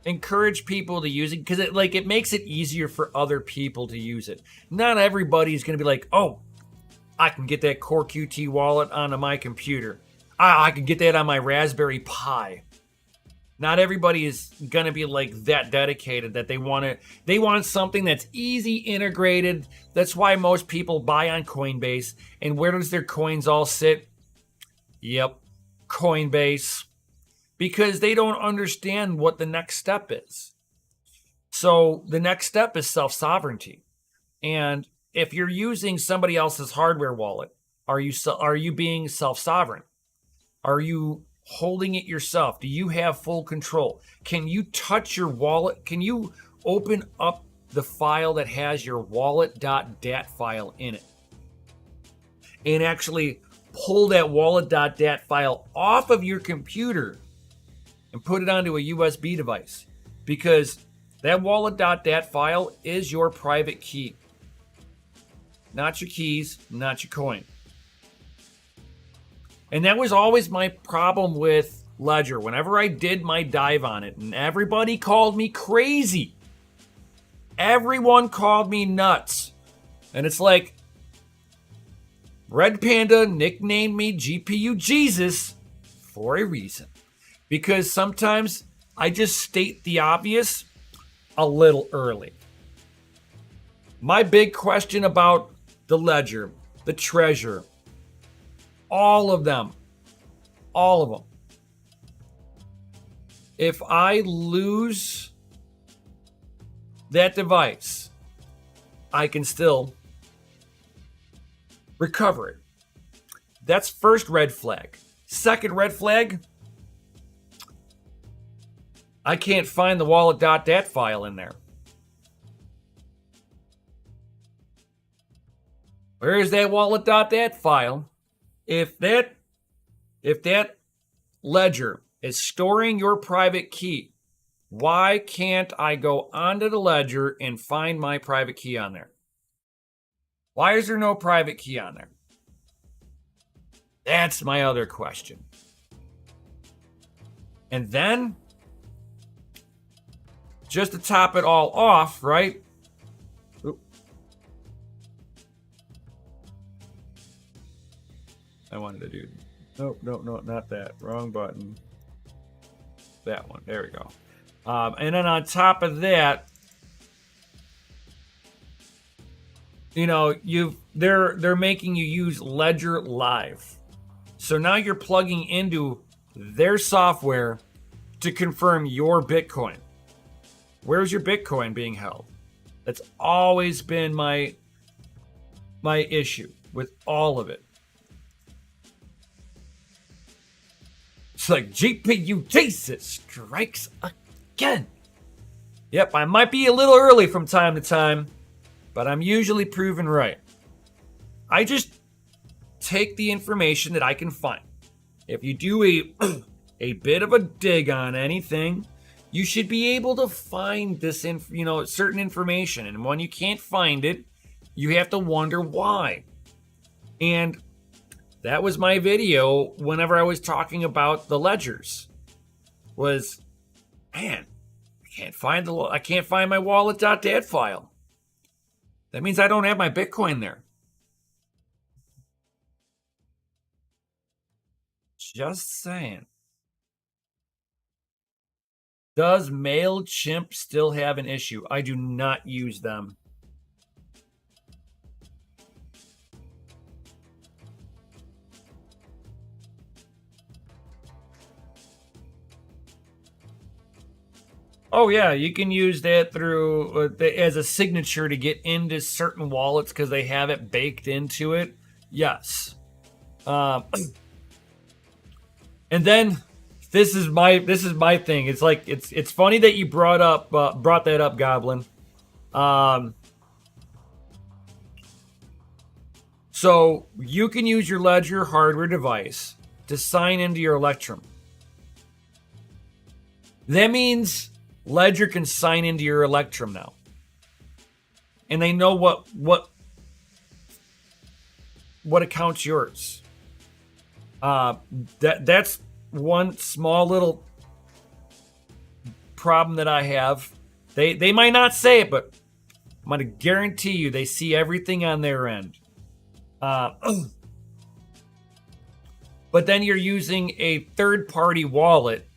Encourage people to use it because it makes it easier for other people to use it. Not everybody's going to be like, oh, I can get that Core QT wallet onto my computer. I can get that on my Raspberry Pi. Not everybody is going to be like that dedicated that they want something that's easy integrated. That's why most people buy on Coinbase. And where does their coins all sit? Yep, Coinbase. Because they don't understand what the next step is. So the next step is self-sovereignty. And if you're using somebody else's hardware wallet, are you being self-sovereign? Are you holding it yourself? Do you have full control? Can you touch your wallet? Can you open up the file that has your wallet.dat file in it and actually pull that wallet.dat file off of your computer and put it onto a USB device? Because that wallet.dat file is your private key. Not your keys, not your coin. And that was always my problem with Ledger. Whenever I did my dive on it, and everybody called me crazy. Everyone called me nuts. And it's like, Red Panda nicknamed me GPU Jesus for a reason. Because sometimes I just state the obvious a little early. My big question about the Ledger, the Treasure, all of them. If I lose that device, I can still recover it. That's first red flag. Second red flag, I can't find the wallet.dat file in there. Where is that wallet.dat file? If that ledger is storing your private key, why can't I go onto the ledger and find my private key on there? Why is there no private key on there? That's my other question. And then, just to top it all off, right? Oop. I wanted to do... Nope, not that. Wrong button. That one. There we go. And then on top of that, you know, they're making you use Ledger Live. So now you're plugging into their software to confirm your Bitcoin. Where's your Bitcoin being held? That's always been my issue with all of it. It's like GPU Jesus strikes again. Yep, I might be a little early from time to time, but I'm usually proven right. I just take the information that I can find. If you do a bit of a dig on anything, you should be able to find this certain information. And when you can't find it, you have to wonder why. And that was my video whenever I was talking about the ledgers. Was, man, I can't find my wallet.dat file. That means I don't have my Bitcoin there. Just saying. Does MailChimp still have an issue? I do not use them. Oh yeah, you can use that through as a signature to get into certain wallets because they have it baked into it. Yes. And then this is my thing. It's like it's funny that you brought that up, Goblin. So you can use your Ledger hardware device to sign into your Electrum. That means Ledger can sign into your Electrum now. And they know what account's yours. That's one small little problem that I have. They might not say it, but I'm going to guarantee you they see everything on their end. But then you're using a third-party wallet.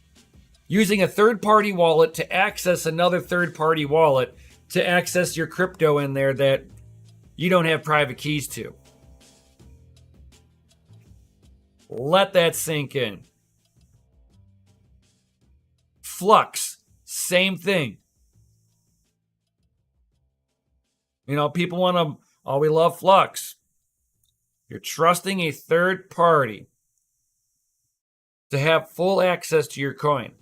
Using a third-party wallet to access another third-party wallet to access your crypto in there that you don't have private keys to. Let that sink in. Flux, same thing. You know, people want to, oh, we love Flux. You're trusting a third party to have full access to your coin.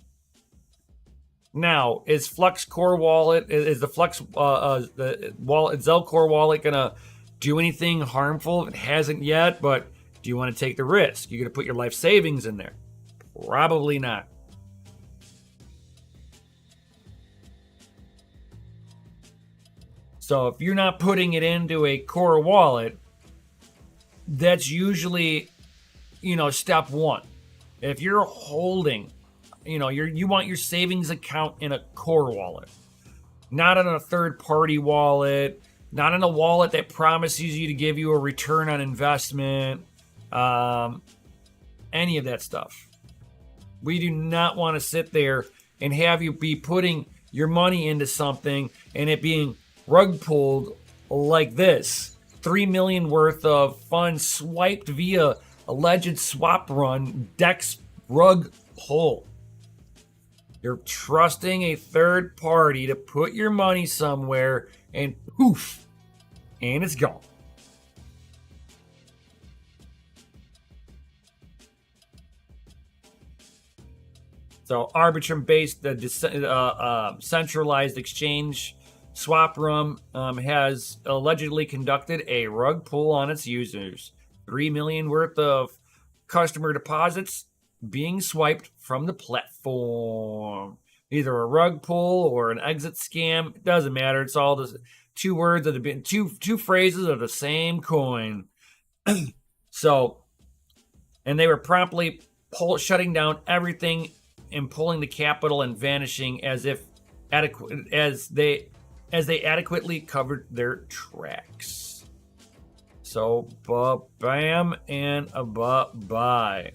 Now, is Flux Core Wallet, is the Flux the wallet, Zelcore wallet gonna do anything harmful? It hasn't yet, but do you want to take the risk? You're gonna put your life savings in there? Probably not. So if you're not putting it into a core wallet, that's usually, step one. If you're holding, you want your savings account in a core wallet, not in a third-party wallet, not in a wallet that promises you to give you a return on investment, any of that stuff. We do not want to sit there and have you be putting your money into something and it being rug pulled like this. 3 million worth of funds swiped via alleged swap run, Dex rug pull. You're trusting a third party to put your money somewhere and poof, and it's gone. So Arbitrum-based, centralized exchange swap room has allegedly conducted a rug pull on its users. 3 million worth of customer deposits being swiped from the platform. Either a rug pull or an exit scam. It doesn't matter. It's all the two words of the two phrases of the same coin. So, and they were promptly shutting down everything and pulling the capital and vanishing as they adequately covered their tracks. So, bam and bye.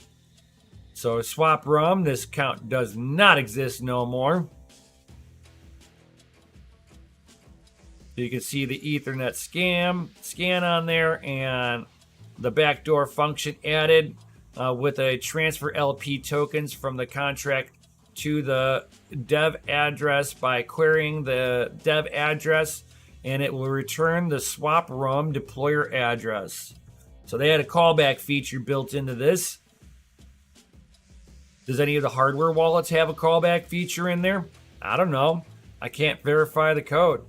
So, swap rum, this account does not exist no more. You can see the Ethernet scan on there, and the backdoor function added with a transfer LP tokens from the contract to the dev address by querying the dev address, and it will return the swap rum deployer address. So they had a callback feature built into this. Does any of the hardware wallets have a callback feature in there? I don't know. I can't verify the code.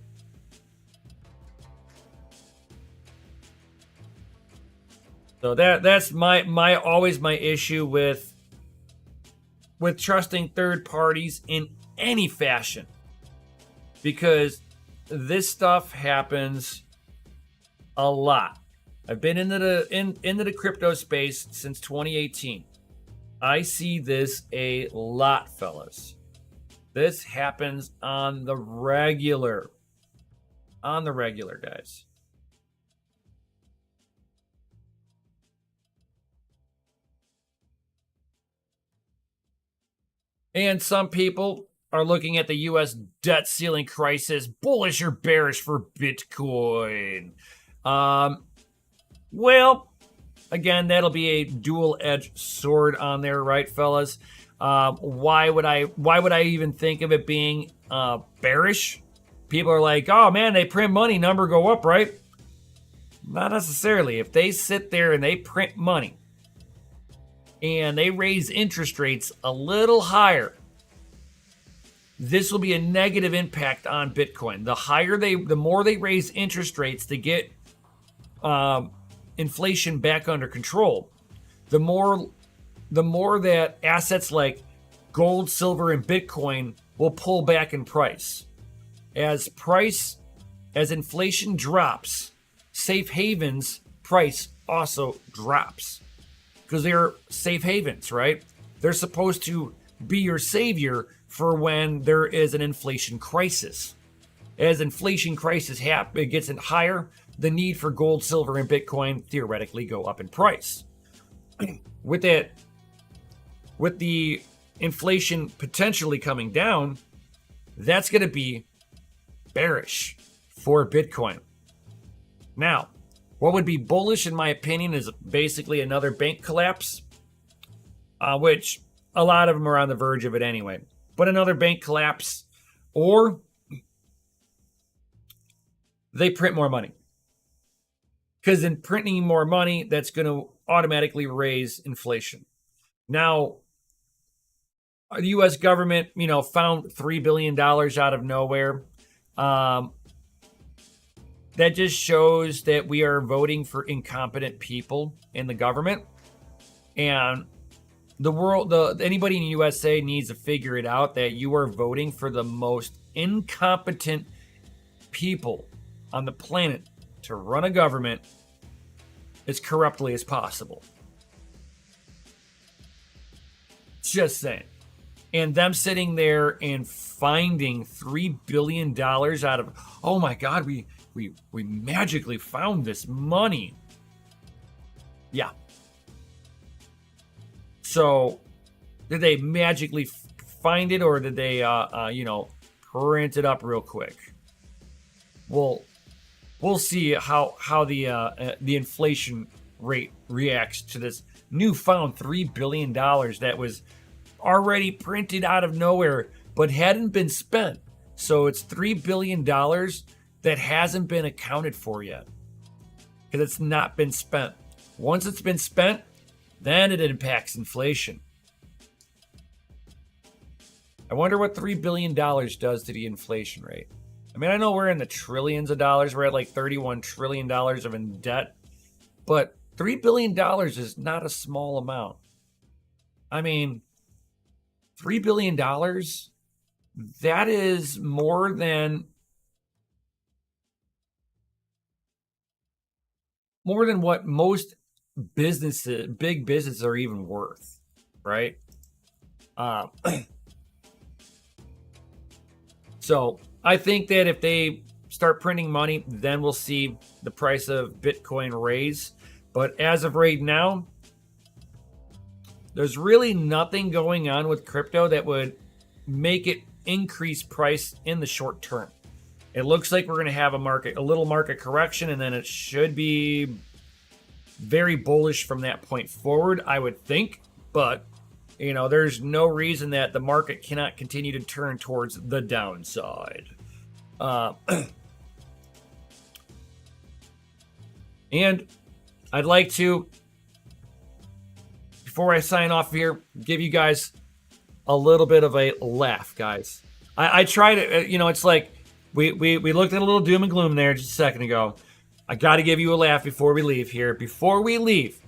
So that's always my issue with trusting third parties in any fashion, because this stuff happens a lot. I've been into the crypto space since 2018. I see this a lot, fellas. This happens on the regular. On the regular, guys. And some people are looking at the U.S. debt ceiling crisis, bullish or bearish for Bitcoin. Well, again, that'll be a dual-edged sword on there, right, fellas? Why would I even think of it being bearish? People are like, oh man, they print money, number go up, right? Not necessarily. If they sit there and they print money and they raise interest rates a little higher, this will be a negative impact on Bitcoin. The more they raise interest rates to get inflation back under control, the more that assets like gold, silver, and Bitcoin will pull back in price. As inflation drops, safe havens price also drops, because they're safe havens, right? They're supposed to be your savior for when there is an inflation crisis. As inflation crisis it gets higher, the need for gold, silver, and Bitcoin theoretically go up in price. With the inflation potentially coming down, that's going to be bearish for Bitcoin. Now, what would be bullish, in my opinion, is basically another bank collapse, which a lot of them are on the verge of it anyway. But another bank collapse, or they print more money. Because in printing more money, that's going to automatically raise inflation. Now, the U.S. government, found $3 billion out of nowhere. That just shows that we are voting for incompetent people in the government. And anybody in the USA needs to figure it out, that you are voting for the most incompetent people on the planet to run a government as corruptly as possible. Just saying. And them sitting there and finding $3 billion out of, oh my God, we magically found this money. Yeah. So, did they magically find it, or did they, print it up real quick? Well, we'll see how the inflation rate reacts to this newfound $3 billion that was already printed out of nowhere but hadn't been spent. So it's $3 billion that hasn't been accounted for yet, because it's not been spent. Once it's been spent, then it impacts inflation. I wonder what $3 billion does to the inflation rate. I mean, I know we're in the trillions of dollars. We're at like $31 trillion of in debt. But $3 billion is not a small amount. I mean, $3 billion, that is more than what most businesses, big businesses, are even worth, right? So I think that if they start printing money, then we'll see the price of Bitcoin raise. But as of right now, there's really nothing going on with crypto that would make it increase price in the short term. It looks like we're going to have a little market correction, and then it should be very bullish from that point forward, I would think. But, there's no reason that the market cannot continue to turn towards the downside. And I'd like to, before I sign off here, give you guys a little bit of a laugh, guys. I try to, it's like we looked at a little doom and gloom there just a second ago. I got to give you a laugh before we leave here. Before we leave,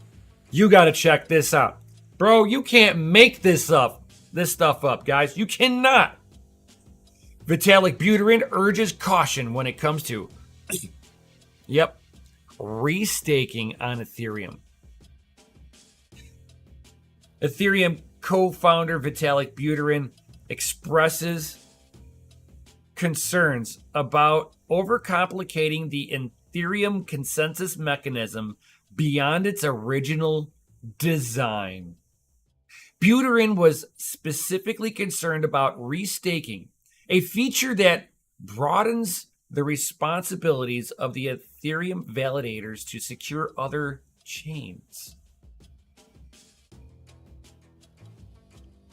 you got to check this out. Bro, you can't make this stuff up, guys. You cannot. Vitalik Buterin urges caution when it comes to, yep, restaking on Ethereum. Ethereum co-founder Vitalik Buterin expresses concerns about overcomplicating the Ethereum consensus mechanism beyond its original design. Buterin was specifically concerned about restaking, a feature that broadens the responsibilities of the Ethereum validators to secure other chains.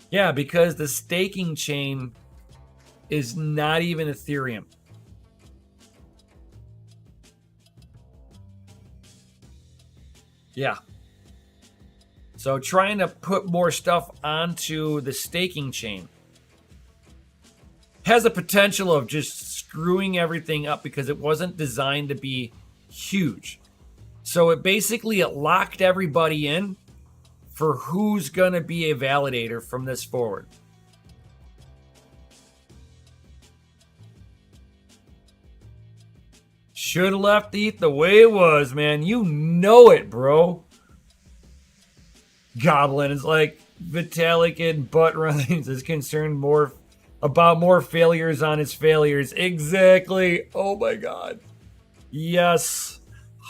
Yeah, because the staking chain is not even Ethereum. Yeah. So trying to put more stuff onto the staking chain has the potential of just screwing everything up because it wasn't designed to be huge. So it locked everybody in for who's going to be a validator from this forward. Should have left ETH the way it was, man. You know it, bro. Goblin is like Vitalik and Butt Runnings is concerned more about more failures on his failures. Exactly. Oh my God. Yes.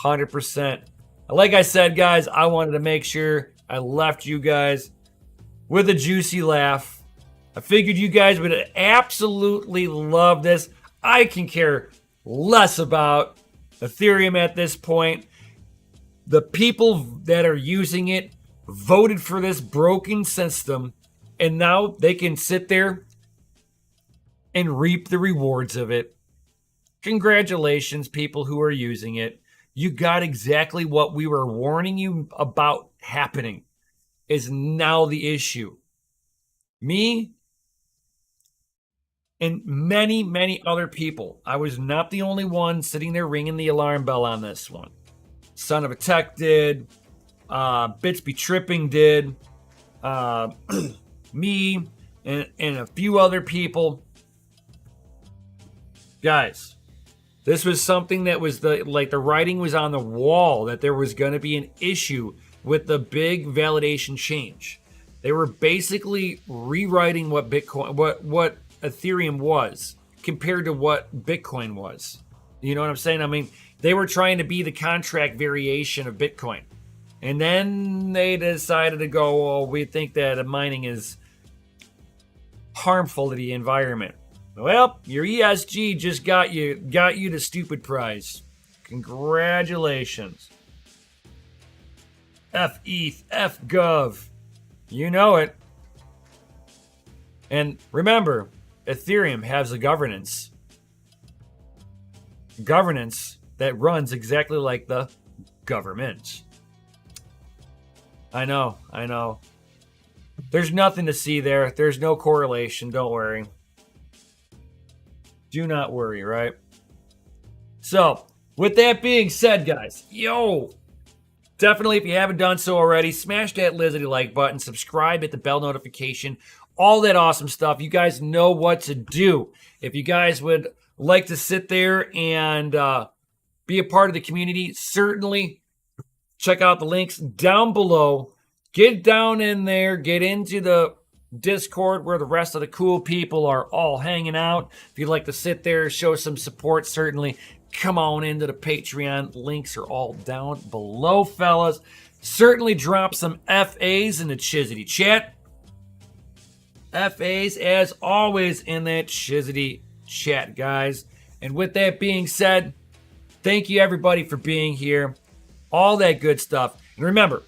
100%. Like I said, guys, I wanted to make sure I left you guys with a juicy laugh. I figured you guys would absolutely love this. I can care less about Ethereum at this point. The people that are using it voted for this broken system, and now they can sit there and reap the rewards of it. Congratulations, people who are using it. You got exactly what we were warning you about happening is now the issue. Me and many, many other people. I was not the only one sitting there ringing the alarm bell on this one. Son of a Tech did. Bits Be Tripping did. Me and a few other people. Guys, this was something that was the writing was on the wall that there was going to be an issue with the big validation change. They were basically rewriting what Ethereum was compared to what Bitcoin was. You know what I'm saying? I mean, they were trying to be the contract variation of Bitcoin. And then they decided to go, well, we think that mining is harmful to the environment. Well, your ESG just got you the stupid prize. Congratulations. F ETH, F Gov. You know it. And remember, Ethereum has a governance. Governance that runs exactly like the government. I know. There's nothing to see there. There's no correlation. Don't worry. Do not worry, right? So, with that being said, guys, definitely, if you haven't done so already, smash that Lizzie like button, subscribe, hit the bell notification, all that awesome stuff. You guys know what to do. If you guys would like to sit there and be a part of the community, certainly check out the links down below. Get down in there, get into the Discord where the rest of the cool people are all hanging out. If you'd like to sit there, show some support, certainly come on into the Patreon. Links are all down below, fellas. Certainly drop some FAs in the Chizity chat. FAs, as always, in that Chizity chat, guys. And with that being said, thank you, everybody, for being here. All that good stuff. And remember,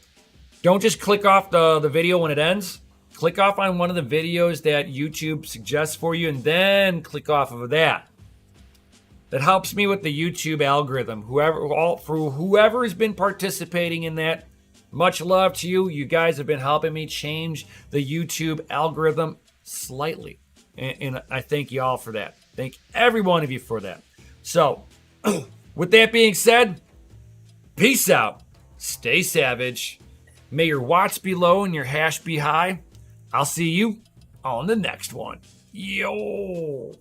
don't just click off the video when it ends. Click off on one of the videos that YouTube suggests for you, and then click off of that. That helps me with the YouTube algorithm. Whoever has been participating in that, much love to you. You guys have been helping me change the YouTube algorithm slightly. And I thank you all for that. Thank every one of you for that. So, with that being said, peace out. Stay savage. May your watts be low and your hash be high. I'll see you on the next one. Yo.